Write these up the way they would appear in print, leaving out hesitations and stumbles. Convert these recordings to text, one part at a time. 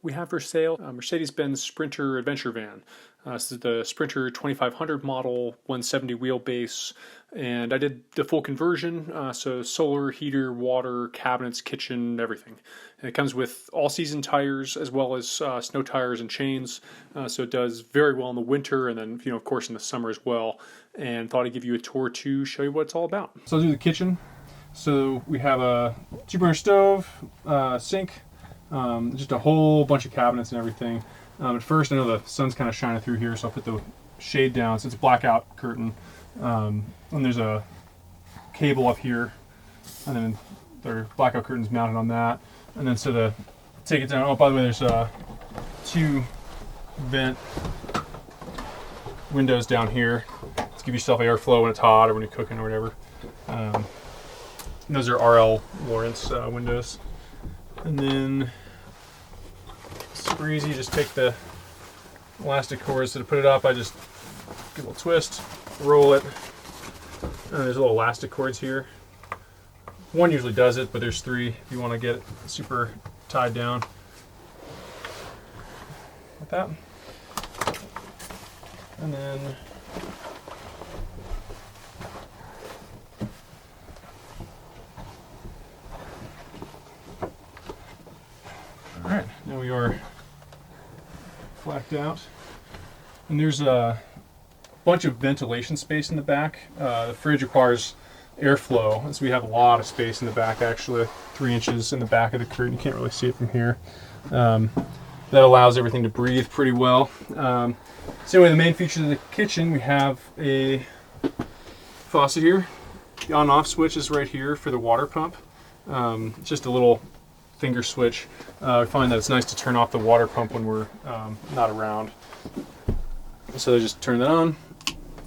We have for sale a Mercedes-Benz Sprinter adventure van. This is the Sprinter 2500 model, 170 wheelbase, and I did the full conversion, so solar, heater, water, cabinets, kitchen, everything. And it comes with all-season tires as well as snow tires and chains, so it does very well in the winter and then, of course, in the summer as well. And thought I'd give you a tour to show you what it's all about. So I'll do the kitchen. So we have a 2-burner stove, sink, just a whole bunch of cabinets and everything. At first, I know the sun's kind of shining through here, so I'll put the shade down. So it's a blackout curtain. And there's a cable up here, and then their blackout curtain's mounted on that. And then so to take it down, oh, by the way, there's 2 vent windows down here to give yourself airflow when it's hot or when you're cooking or whatever. And those are RL Lawrence windows. And then super easy, just take the elastic cords. So to put it up, I just give a little twist, roll it, and there's little elastic cords here. One usually does it, but there's 3 if you want to get it super tied down. Like that. And then alright, now we are flacked out. And there's a bunch of ventilation space in the back. The fridge requires airflow, and so we have a lot of space in the back, actually, 3 inches in the back of the curtain. You can't really see it from here. That allows everything to breathe pretty well. So anyway, the main features of the kitchen, we have a faucet here. The on-off switch is right here for the water pump. It's just a little finger switch. I find that it's nice to turn off the water pump when we're not around. So I just turn that on.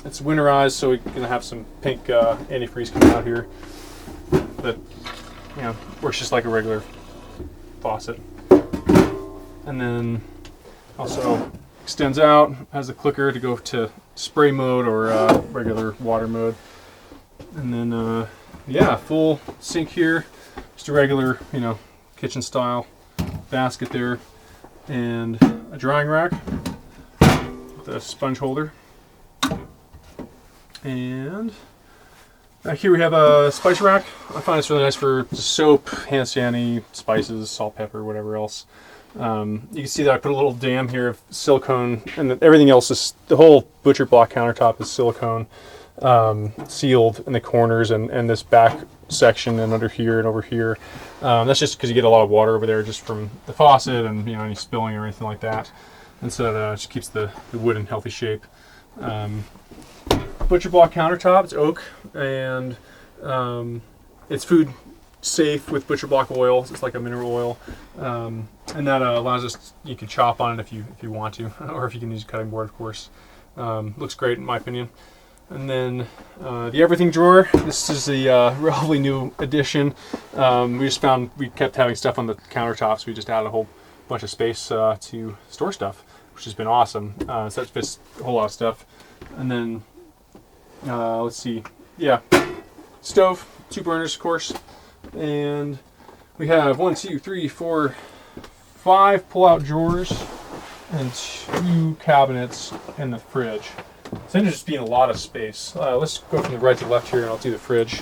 It's winterized, so we're gonna have some pink antifreeze coming out here. But works just like a regular faucet. And then also extends out, has a clicker to go to spray mode or regular water mode. And then full sink here, just a regular kitchen style basket there, and a drying rack with a sponge holder. And back here we have a spice rack. I find it's really nice for soap, hand sanitizer, spices, salt, pepper, whatever else. You can see that I put a little dam here of silicone, and everything else is, the whole butcher block countertop is silicone, sealed in the corners and this back section and under here and over here. That's just because you get a lot of water over there just from the faucet and any spilling or anything like that. And so that just keeps the wood in healthy shape. Butcher block countertop, it's oak, and it's food safe with butcher block oil. It's like a mineral oil, and that allows us, you can chop on it if you want to, or if you can use a cutting board, of course. Looks great in my opinion. And then the everything drawer. This is the relatively new addition. We just found we kept having stuff on the countertops. So we just added a whole bunch of space to store stuff, which has been awesome. So that fits a whole lot of stuff. And then let's see, stove, 2 burners, of course. And we have 1, 2, 3, 4, 5 pull-out drawers and 2 cabinets in the fridge. So there's just being a lot of space. Let's go from the right to left here, and I'll do the fridge.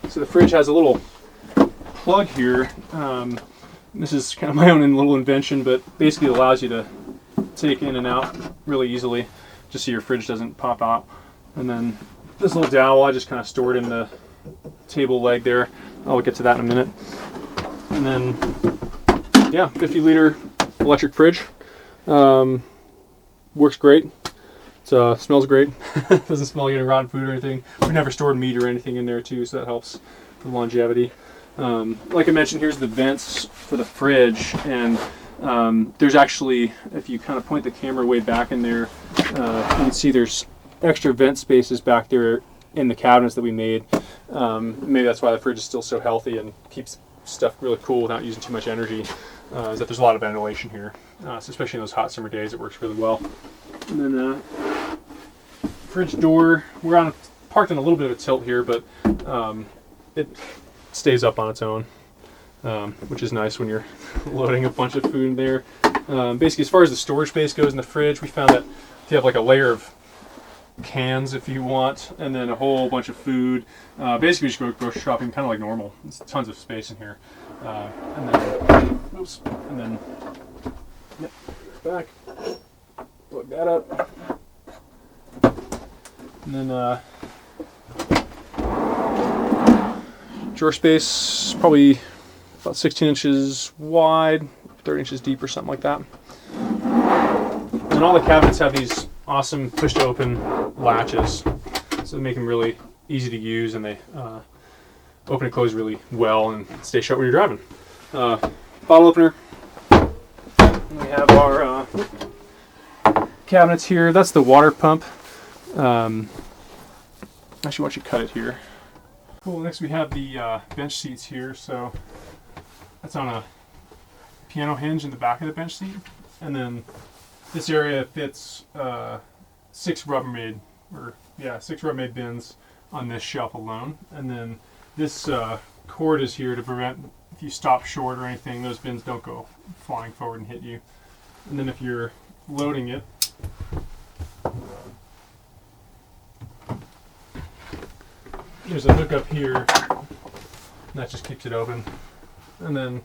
So the fridge has a little plug here. This is kind of my own little invention, but basically it allows you to take in and out really easily, just so your fridge doesn't pop out. And then this little dowel, I just kind of stored in the table leg there. I'll get to that in a minute. And then, 50-liter electric fridge. Works great. It smells great. Doesn't smell like any rotten food or anything. We've never stored meat or anything in there too, so that helps for longevity. Like I mentioned, here's the vents for the fridge, and there's actually, if you kind of point the camera way back in there, you can see there's extra vent spaces back there in the cabinets that we made. Maybe that's why the fridge is still so healthy and keeps stuff really cool without using too much energy, is that there's a lot of ventilation here. So especially in those hot summer days, it works really well. And then fridge door, we're parked on a little bit of a tilt here, but it stays up on its own. which is nice when you're loading a bunch of food in there. Basically, as far as the storage space goes in the fridge, we found that if you have like a layer of cans if you want, and then a whole bunch of food, basically just go grocery shopping kind of like normal. There's tons of space in here. And then yep, back, plug that up, and then drawer space, probably about 16 inches wide, 30 inches deep or something like that. And all the cabinets have these awesome push to open latches, so they make them really easy to use, and they open and close really well and stay shut when you're driving. Bottle opener. And we have our cabinets here. That's the water pump. Actually, why don't you cut it here? Cool. Next we have the bench seats here. So that's on a piano hinge in the back of the bench seat, and then this area fits 6 Rubbermaid bins on this shelf alone, and then this cord is here to prevent, if you stop short or anything, those bins don't go flying forward and hit you. And then if you're loading it, there's a hook up here, and that just keeps it open. And then you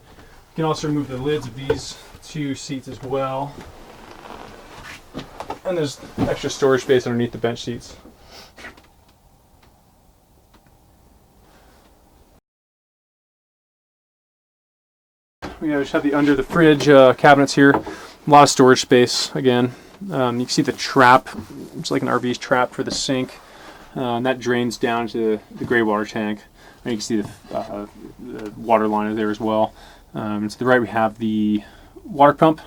can also remove the lids of these 2 seats as well. And there's extra storage space underneath the bench seats. We just have the under the fridge cabinets here. A lot of storage space again. You can see the trap. It's like an RV's trap for the sink. And that drains down to the gray water tank. And you can see the water line there as well. And to the right we have the water pump.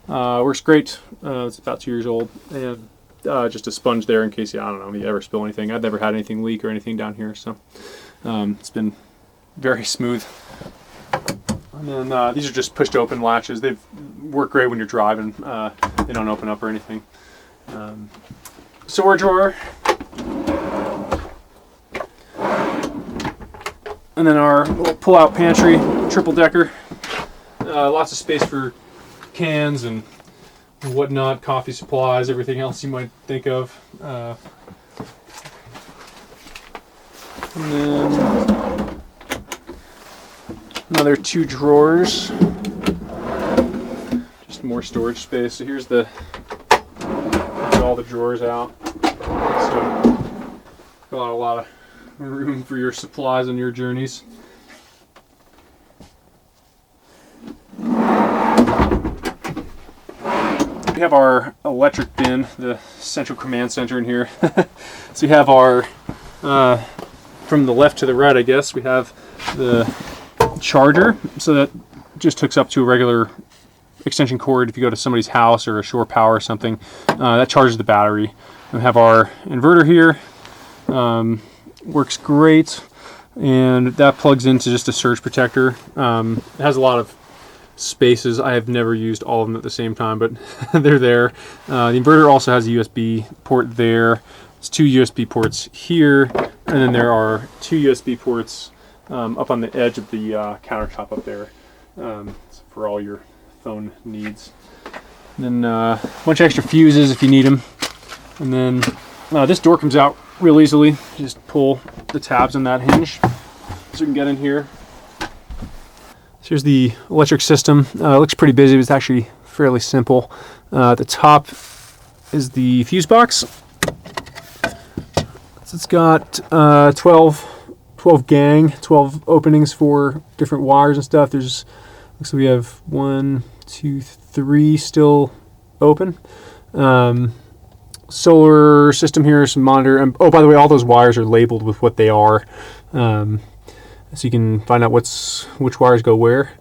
Works great. It's about 2 years old, and just a sponge there in case you ever spill anything. I've never had anything leak or anything down here, so it's been very smooth. And then these are just push to open latches. They work great when you're driving. They don't open up or anything. Storage drawer, and then our little pull-out pantry, triple decker. Lots of space for cans and whatnot, coffee supplies, everything else you might think of. And then another 2 drawers, just more storage space. So here's all the drawers out. So got a lot of room for your supplies on your journeys. We have our electric bin, the central command center in here. So we have our, from the left to the right, I guess, we have the charger. So that just hooks up to a regular extension cord if you go to somebody's house or a shore power or something. That charges the battery. We have our inverter here. Works great. And that plugs into just a surge protector. It has a lot of spaces. I have never used all of them at the same time, but they're there. The inverter also has a USB port there. There's 2 USB ports here, and then there are 2 USB ports up on the edge of the countertop up there for all your phone needs. And then a bunch of extra fuses if you need them. And then this door comes out real easily. You just pull the tabs on that hinge so we can get in here. So here's the electric system. It looks pretty busy, but it's actually fairly simple. At the top is the fuse box. So it's got 12 openings for different wires and stuff. Looks like we have 1, 2, 3 still open. Solar system here, some monitor. And, oh, by the way, all those wires are labeled with what they are. So you can find out which wires go where.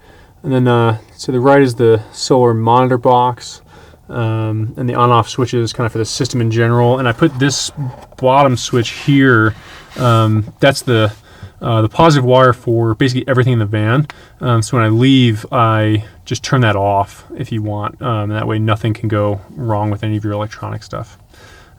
And then to the right is the solar monitor box, and the on-off switches kind of for the system in general. And I put this bottom switch here. That's the positive wire for basically everything in the van. So when I leave, I just turn that off if you want. And that way nothing can go wrong with any of your electronic stuff.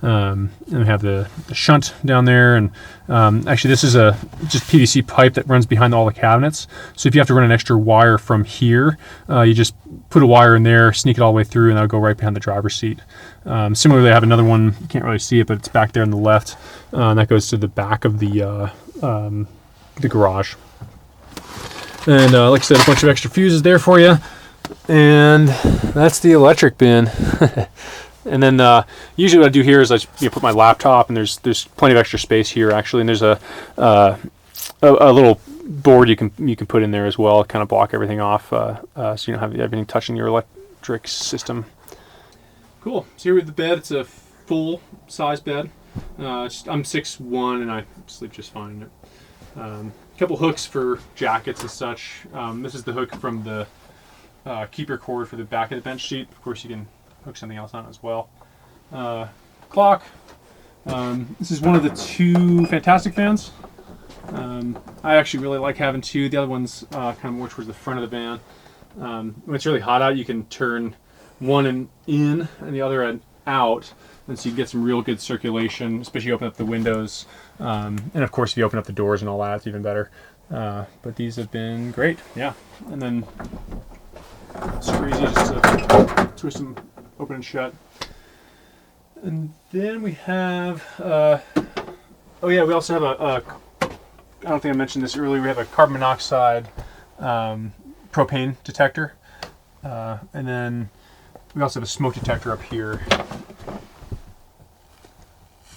And we have the shunt down there, and actually this is a just PVC pipe that runs behind all the cabinets. So if you have to run an extra wire from here, you just put a wire in there, sneak it all the way through, and that'll go right behind the driver's seat. Similarly, I have another one. You can't really see it, but it's back there on the left. And that goes to the back of the garage. And like I said, a bunch of extra fuses there for you. And that's the electric bin. And then usually what I do here is I just, put my laptop, and there's plenty of extra space here actually, and there's a little board you can put in there as well, kind of block everything off, so you don't have everything touching your electric system. Cool. So here with the bed, it's a full size bed. I'm 6'1" and I sleep just fine in it. A couple hooks for jackets and such. This is the hook from the keeper cord for the back of the bench seat. Of course, you can hook something else on as well. Clock. This is one of the 2 Fantastic fans. I actually really like having 2. The other one's kind of more towards the front of the van. When it's really hot out, you can turn one in and the other end out, and so you can get some real good circulation, especially open up the windows. And of course, if you open up the doors and all that, it's even better. But these have been great, yeah. And then super easy just to twist them open and shut. And then we have, we also have a I don't think I mentioned this earlier, we have a carbon monoxide propane detector. And then we also have a smoke detector up here.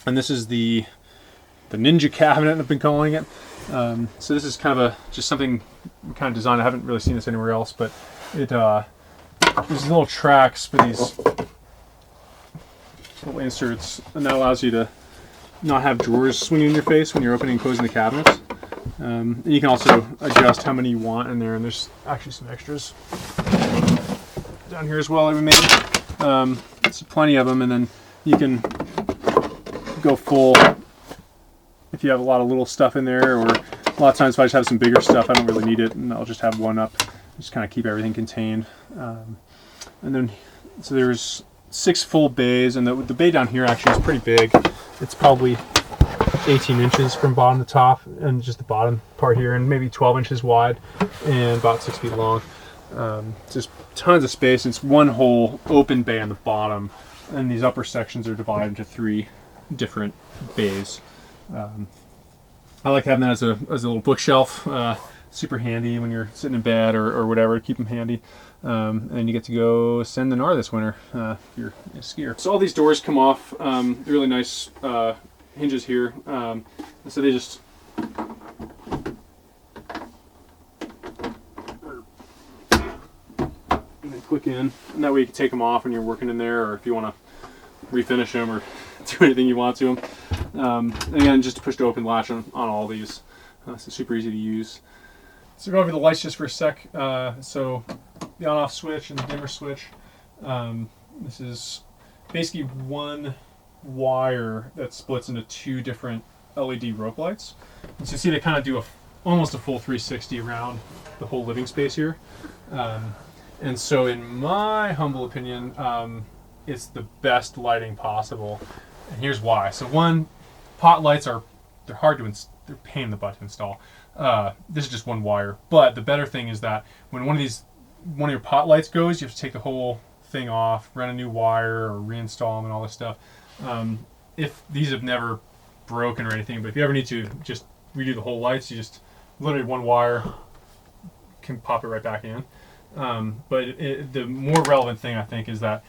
And this is the Ninja cabinet, I've been calling it. So this is kind of just something kind of designed. I haven't really seen this anywhere else, but it there's little tracks for these little inserts, and that allows you to not have drawers swinging in your face when you're opening and closing the cabinets. And you can also adjust how many you want in there, and there's actually some extras down here as well that we made. So plenty of them, and then you can go full if you have a lot of little stuff in there, or a lot of times if I just have some bigger stuff, I don't really need it, and I'll just have one up, just kind of keep everything contained. And then, so there's 6 full bays, and the bay down here actually is pretty big. It's probably 18 inches from bottom to top, and just the bottom part here, and maybe 12 inches wide, and about 6 feet long. Just tons of space. It's one whole open bay on the bottom, and these upper sections are divided into 3 different bays. I like having that as a little bookshelf. Super handy when you're sitting in bed or whatever. Keep them handy. And then you get to go send the NAR this winter if you're a skier. So all these doors come off. Really nice hinges here. So they just click in, and that way you can take them off when you're working in there, or if you want to refinish them or do anything you want to them. Again, just a push to open latch on all these. So super easy to use. So go over the lights just for a sec. So the on-off switch and the dimmer switch. This is basically one wire that splits into 2 different LED rope lights. And so you see they kind of do almost a full 360 around the whole living space here. And so in my humble opinion, it's the best lighting possible. And here's why. So one, pot lights they're hard to they're a pain in the butt to install. This is just one wire. But the better thing is that when one of your pot lights goes, you have to take the whole thing off, run a new wire, or reinstall them and all this stuff. If these have never broken or anything, but if you ever need to just redo the whole lights, you just literally one wire can pop it right back in. But the more relevant thing I think is that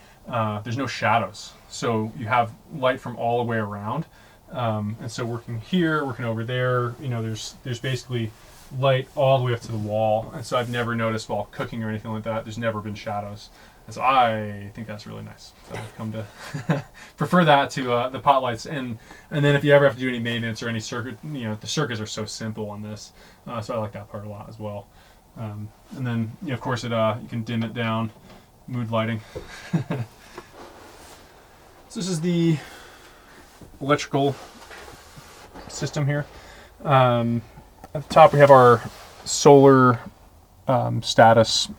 there's no shadows, so you have light from all the way around. And so working here, working over there, there's basically light all the way up to the wall. And so I've never noticed while cooking or anything like that, there's never been shadows. And so I think that's really nice. So I've come to prefer that to the pot lights. And then if you ever have to do any maintenance or any circuit, the circuits are so simple on this. So I like that part a lot as well. And then, of course, you can dim it down, mood lighting. So this is the electrical system here. At the top we have our solar status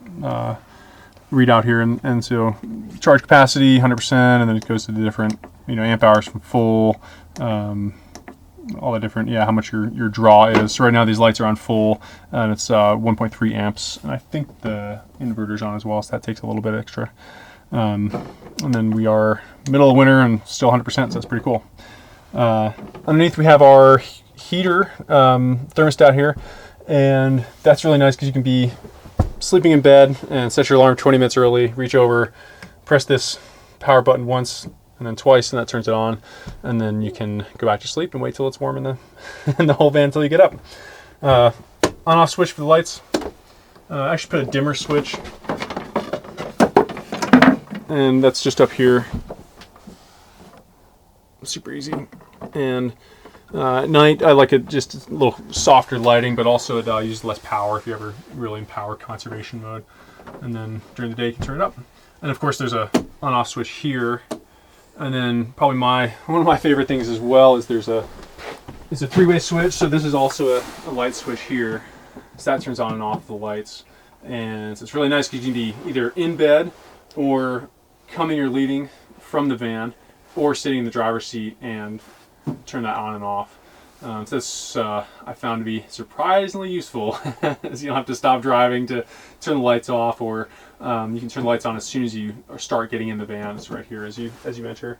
readout here, and so charge capacity 100%, and then it goes to the different amp hours from full, all the different, how much your draw is. So right now these lights are on full, and it's 1.3 amps, and I think the inverter's on as well, so that takes a little bit extra. And then we are middle of winter and still 100%, so that's pretty cool. Underneath we have our heater thermostat here, and that's really nice because you can be sleeping in bed and set your alarm 20 minutes early, reach over, press this power button once and then twice, and that turns it on, and then you can go back to sleep and wait till it's warm in the in the whole van until you get up. On-off switch for the lights. I actually put a dimmer switch, and that's just up here. Super easy. And at night I like it just a little softer lighting, but also it uses less power if you're ever really in power conservation mode. And then during the day you can turn it up. And of course there's a on-off switch here. And then probably one of my favorite things as well is it's a three-way switch. So this is also a light switch here. So that turns on and off the lights. And so it's really nice because you can be either in bed or coming or leaving from the van, or sitting in the driver's seat and turn that on and off. So this I found to be surprisingly useful, as you don't have to stop driving to turn the lights off, or you can turn the lights on as soon as you start getting in the van. It's right here as you enter.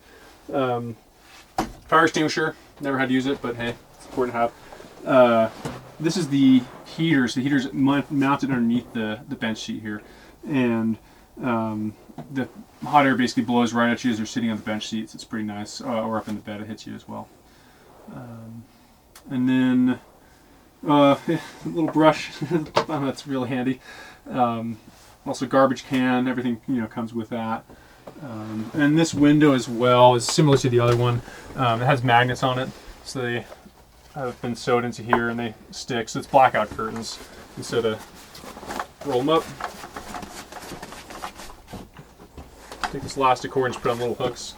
Fire extinguisher, never had to use it, but hey, it's important to have. This is the heater. So the heater's mounted underneath the bench seat here, and the hot air basically blows right at you as you're sitting on the bench seats. It's pretty nice. Or up in the bed, it hits you as well. And then a little brush. That's really handy. Also garbage can. Everything comes with that. And this window as well is similar to the other one. It has magnets on it, so they have been sewed into here and they stick. So it's blackout curtains. And so to roll them up, take this elastic cord and just put on little hooks.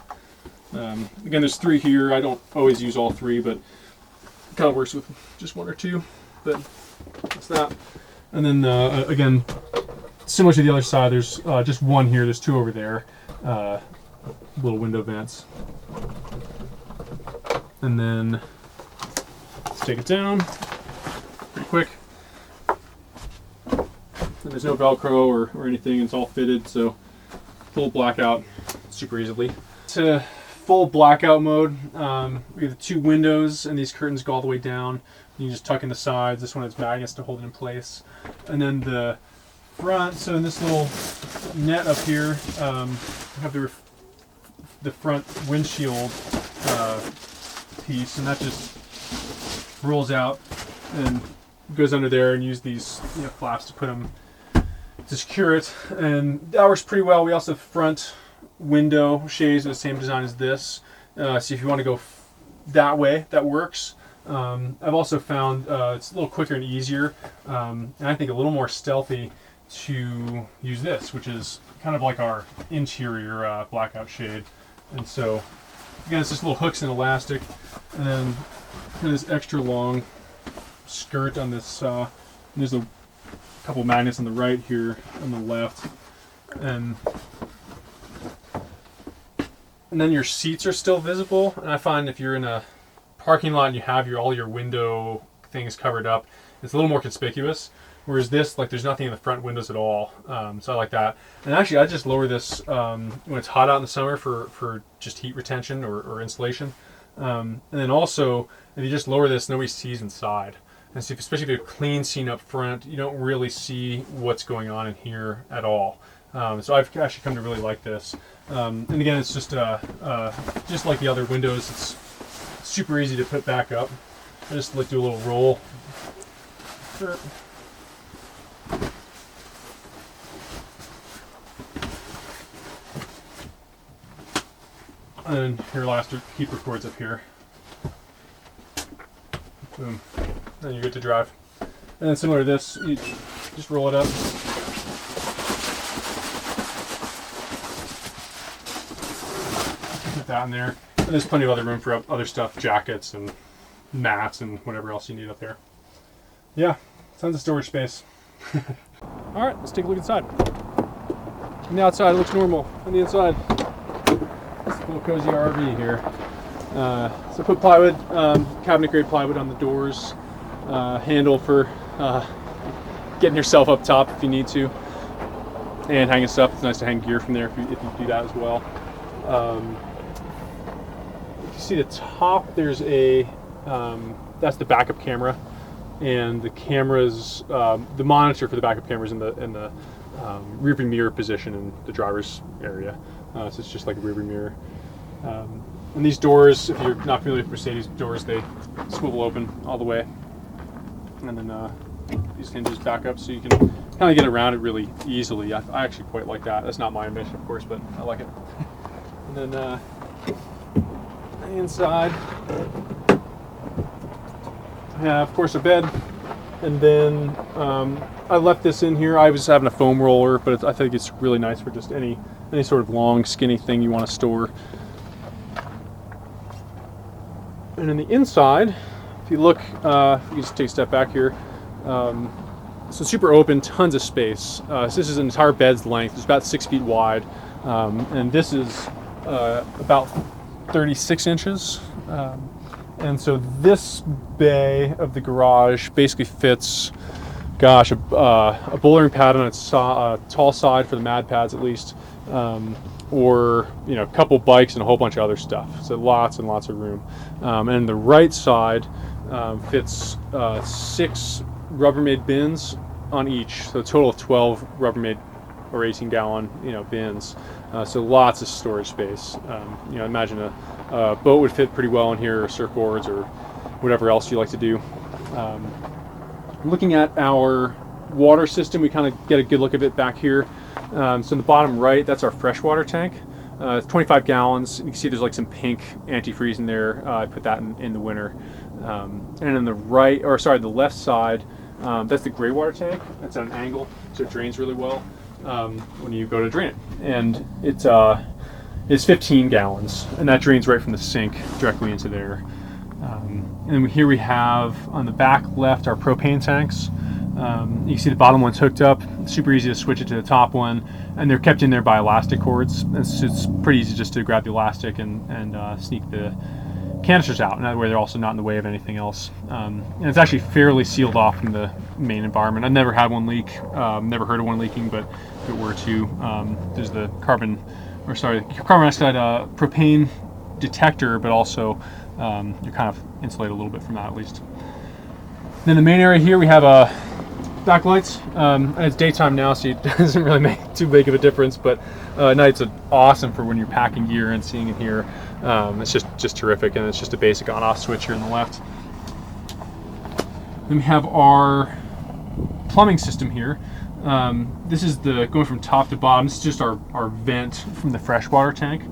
Again, there's 3 here. I don't always use all 3, but it kind of works with just 1 or 2. But that's that. And then again, similar to the other side, there's just 1 here. There's 2 over there. Little window vents. And then let's take it down pretty quick. And there's no Velcro or anything. It's all fitted, so full blackout super easily. To full blackout mode, we have the 2 windows, and these curtains go all the way down. You can just tuck in the sides. This one has magnets to hold it in place. And then the front, so in this little net up here, we have the front windshield piece, and that just rolls out and goes under there, and use these flaps to put them to secure it, and that works pretty well. We also have front window shades with the same design as this, so if you want to go that way, that works. I've also found it's a little quicker and easier, and I think a little more stealthy to use this, which is kind of like our interior blackout shade. And so again, it's just little hooks and elastic, and then this extra long skirt on this. There's a couple magnets on the right here, on the left, and then your seats are still visible. And I find if you're in a parking lot and you have all your window things covered up, it's a little more conspicuous. Whereas this, there's nothing in the front windows at all. So I like that. And actually, I just lower this when it's hot out in the summer for just heat retention or insulation. And then also, if you just lower this, nobody sees inside. And so especially if you have a clean scene up front, you don't really see what's going on in here at all. So I've actually come to really like this. And again, it's just like the other windows. It's super easy to put back up. I just do a little roll. And your elastic keeper cords up here. Boom. Then you're good to drive. And then similar to this, you just roll it up. Put that in there. And there's plenty of other room for other stuff, jackets and mats and whatever else you need up there. Yeah, tons of storage space. All right, let's take a look inside. On the outside, it looks normal. On the inside, it's a little cozy RV here. So put plywood, cabinet grade plywood on the doors, handle for getting yourself up top if you need to, and hanging stuff. It's nice to hang gear from there if you do that as well. If you see the top, there's a that's the backup camera, and the cameras, the monitor for the backup cameras in the rearview mirror position in the driver's area. So it's just like a rearview mirror. And these doors, if you're not familiar with Mercedes doors, they swivel open all the way, and then these hinges back up, so you can kind of get around it really easily. I actually quite like that. That's not my invention, of course, but I like it. And then inside, I have, of course, a bed, and then I left this in here. I was having a foam roller, but I think it's really nice for just any sort of long, skinny thing you want to store. And in the inside, if you look, if you just take a step back here, so super open, tons of space. So this is an entire bed's length. It's about 6 feet wide, and this is about 36 inches. And so this bay of the garage basically fits, gosh, a bouldering pad on its tall side for the mad pads at least, or a couple bikes and a whole bunch of other stuff. So lots and lots of room. And the right side fits 6 Rubbermaid bins on each, so a total of 12 Rubbermaid or 18-gallon bins. So lots of storage space. Imagine a boat would fit pretty well in here, or surfboards, or whatever else you like to do. Looking at our water system, we kind of get a good look at it back here. So in the bottom right, that's our freshwater tank. It's 25 gallons. You can see there's like some pink antifreeze in there. I put that in the winter. And in the the left side, that's the gray water tank. That's at an angle, so it drains really well when you go to drain it. And it's 15 gallons, and that drains right from the sink directly into there. And here we have on the back left our propane tanks. You can see the bottom one's hooked up. It's super easy to switch it to the top one, and they're kept in there by elastic cords. It's pretty easy just to grab the elastic and sneak the canisters out, and that way they're also not in the way of anything else. And it's actually fairly sealed off from the main environment. I've never had one leak, never heard of one leaking, but if it were to, there's the carbon monoxide propane detector, but also you're kind of insulated a little bit from that at least. Then the main area here, we have backlights. And it's daytime now, so it doesn't really make too big of a difference, but nights are awesome for when you're packing gear and seeing it here. It's just terrific, and it's just a basic on-off switch here on the left. Then we have our plumbing system here. This is going from top to bottom. This is just our vent from the freshwater tank,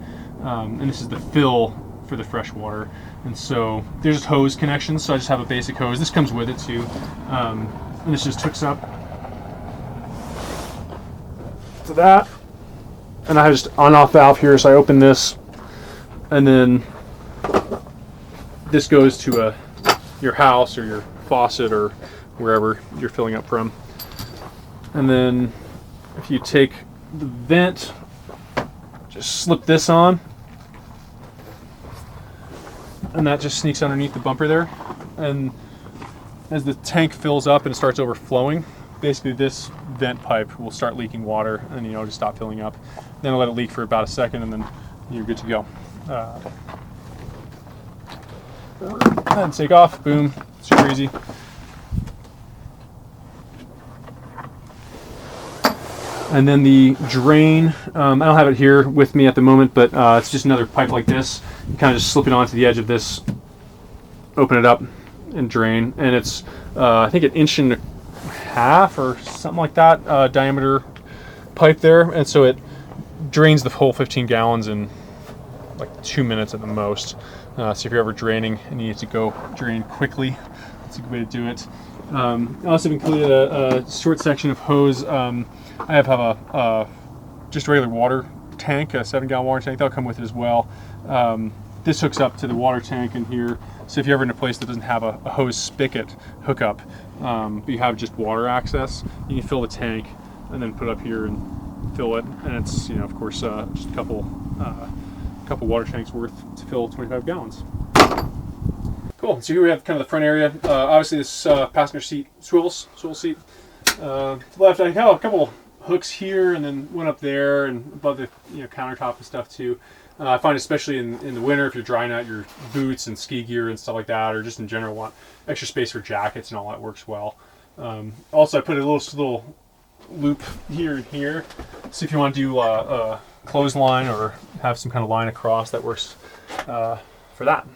and this is the fill for the fresh water. And so there's just hose connections, so I just have a basic hose. This comes with it too, and this just hooks up to that. And I have just on-off valve here, so I open this, and then this goes to your house or your faucet or wherever you're filling up from. And then if you take the vent, just slip this on, and that just sneaks underneath the bumper there. And as the tank fills up and starts overflowing, basically this vent pipe will start leaking water, and just stop filling up. Then I'll let it leak for about a second, and then you're good to go. And take off, boom, super easy. And then the drain, I don't have it here with me at the moment, but it's just another pipe like this. You kind of just slip it onto the edge of this, open it up, and drain. And it's, I think, 1.5 inches or something like that diameter pipe there. And so it drains the whole 15 gallons in like 2 minutes at the most. So if you're ever draining and you need to go drain quickly, that's a good way to do it. I also included a short section of hose. I have a just a regular water tank, a 7-gallon water tank. That'll come with it as well. This hooks up to the water tank in here. So if you're ever in a place that doesn't have a hose spigot hookup, but you have just water access, you can fill the tank and then put it up here and fill it. And it's, of course, just a couple couple water tanks worth to fill 25 gallons. Cool. So here we have kind of the front area. Obviously, this passenger seat swivel seat. Left, I have a couple hooks here, and then one up there, and above the countertop and stuff too. I find especially in the winter, if you're drying out your boots and ski gear and stuff like that, or just in general want extra space for jackets and all that, works well. Also, I put a little loop here and here, so if you want to do a clothesline or have some kind of line across, that works for that.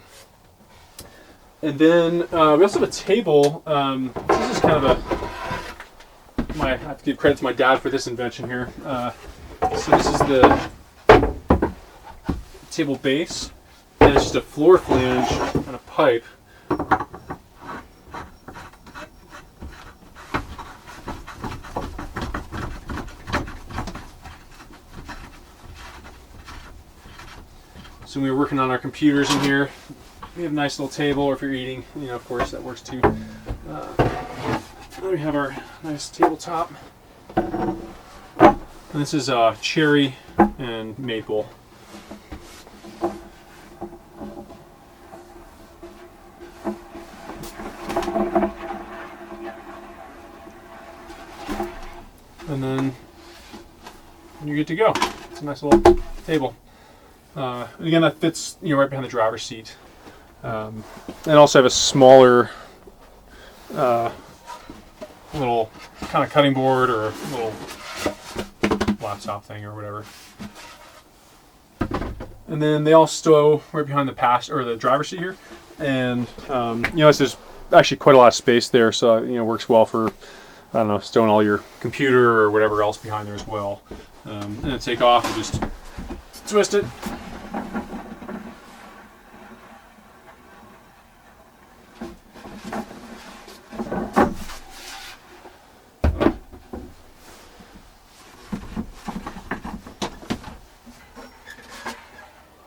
And then we also have a table. This is kind of I have to give credit to my dad for this invention here. So this is the table base, and it's just a floor flange and a pipe. So when we're working on our computers in here, we have a nice little table, or if you're eating, of course, that works too. Then we have our nice tabletop. And this is cherry and maple. And then you're good to go. It's a nice little table. And again, that fits right behind the driver's seat. And also have a smaller little kind of cutting board or a little laptop thing or whatever. And then they all stow right behind the driver's seat here. And there's actually quite a lot of space there, so it works well for stowing all your computer or whatever else behind there as well. And then take off and just twist it.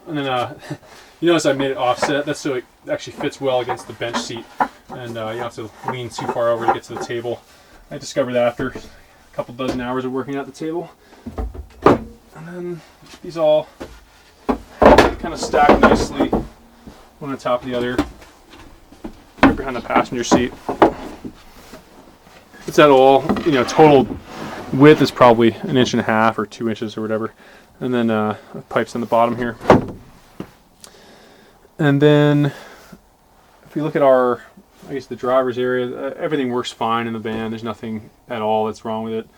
And then you notice I made it offset. That's so it actually fits well against the bench seat, and you don't have to lean too far over to get to the table. I discovered that after a couple dozen hours of working at the table. And then these all kind of stack nicely, one on top of the other, right behind the passenger seat. It's at all, total width is probably 1.5 inches or 2 inches or whatever. And then pipes on the bottom here. And then if we look at the driver's area, everything works fine in the van. There's nothing at all that's wrong with it.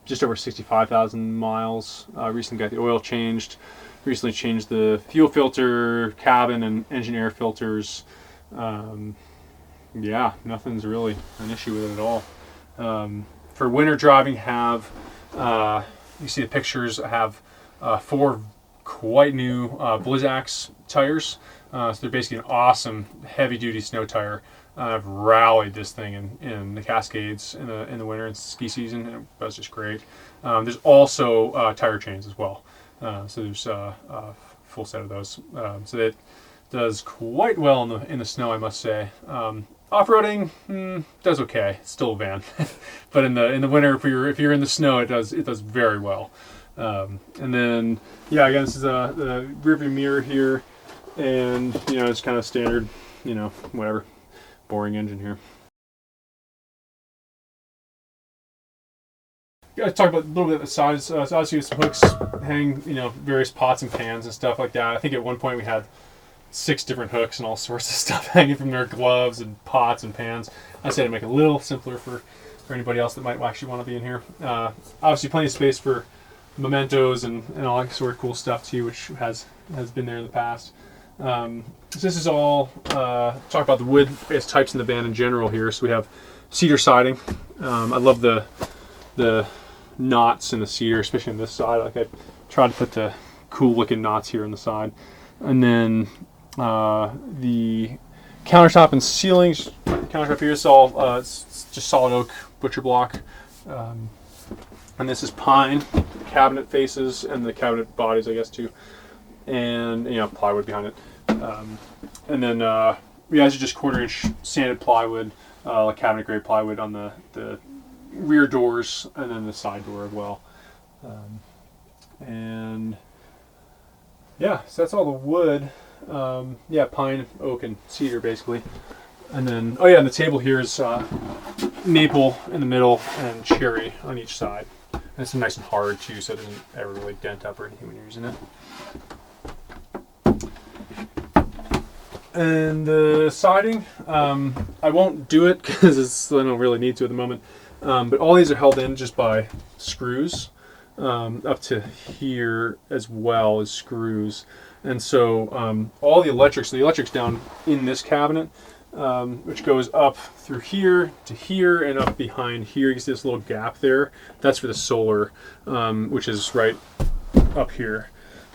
Just over 65,000 miles. Recently got the oil changed. Recently changed the fuel filter, cabin, and engine air filters. Yeah, nothing's really an issue with it at all. For winter driving, you see the pictures. I have 4 quite new Blizzaks tires. So they're basically an awesome heavy-duty snow tire. I've rallied this thing in the Cascades in the winter and ski season, and it was just great. There's also tire chains as well. So there's a full set of those. So that does quite well in the snow, I must say. Off-roading does okay. It's still a van, but in the winter, if you're in the snow, it does very well. And then again, this is the rearview mirror here, and it's kind of standard, whatever, boring engine here. Yeah, talk about a little bit of the size. So obviously, some hooks hang, various pots and pans and stuff like that. I think at one point we had 6 different hooks and all sorts of stuff hanging from their gloves and pots and pans. I say to make it a little simpler for anybody else that might actually want to be in here. Obviously, plenty of space for mementos and all that sort of cool stuff too, which has been there in the past. So this is all talk about the wood types in the van in general here. So we have cedar siding. I love the knots in the cedar, especially on this side. Like I tried to put the cool looking knots here on the side, and then the countertop and ceilings. Countertop here is all it's just solid oak butcher block. And this is pine, cabinet faces, and the cabinet bodies, I guess, too. And, plywood behind it. And then, these are just 1/4-inch sanded plywood, like cabinet grade plywood on the rear doors, and then the side door as well. And yeah, so that's all the wood. Yeah, pine, oak, and cedar basically. And then, oh yeah, and the table here is maple in the middle and cherry on each side. And it's nice and hard too, so it doesn't ever really dent up or anything when you're using it. And the siding, I won't do it because I don't really need to at the moment. But all these are held in just by screws. Up to here as well as screws. And so all the electrics, so the electric's down in this cabinet, which goes up through here to here and up behind here. You can see this little gap there. That's for the solar, which is right up here.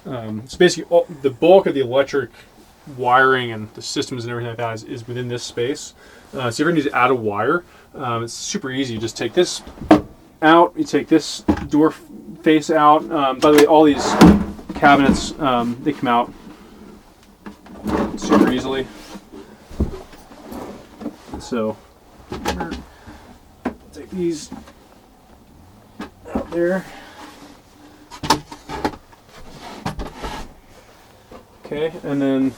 So basically the bulk of the electric wiring and the systems and everything like that is within this space. So if you ever need to add a wire, it's super easy. You just take this out, you take this door face out. By the way, all these cabinets, they come out super easily. So take these out there. Okay, and then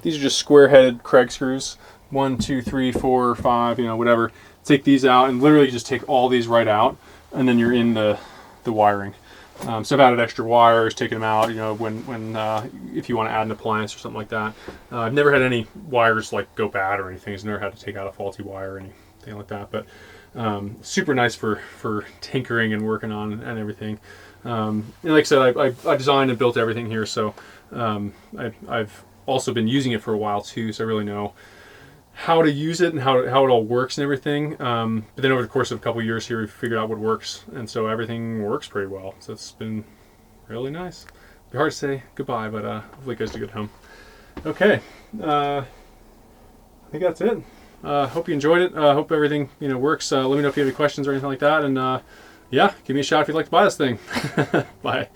these are just square-headed Craig screws. 1, 2, 3, 4, 5, whatever. Take these out and literally just take all these right out, and then you're in the wiring. So I've added extra wires, taken them out, when if you want to add an appliance or something like that. I've never had any wires like go bad or anything. I've never had to take out a faulty wire or anything like that. But super nice for tinkering and working on and everything. And like I said, I designed and built everything here, so I've also been using it for a while too, so I really know how to use it and how it all works and everything. But then over the course of a couple of years here, we've figured out what works, and so everything works pretty well. So it's been really nice. It'd be hard to say goodbye, but hopefully it goes to a good home. Okay, I think that's it. Hope you enjoyed it. Hope everything works. Let me know if you have any questions or anything like that, and yeah, give me a shout if you'd like to buy this thing. Bye.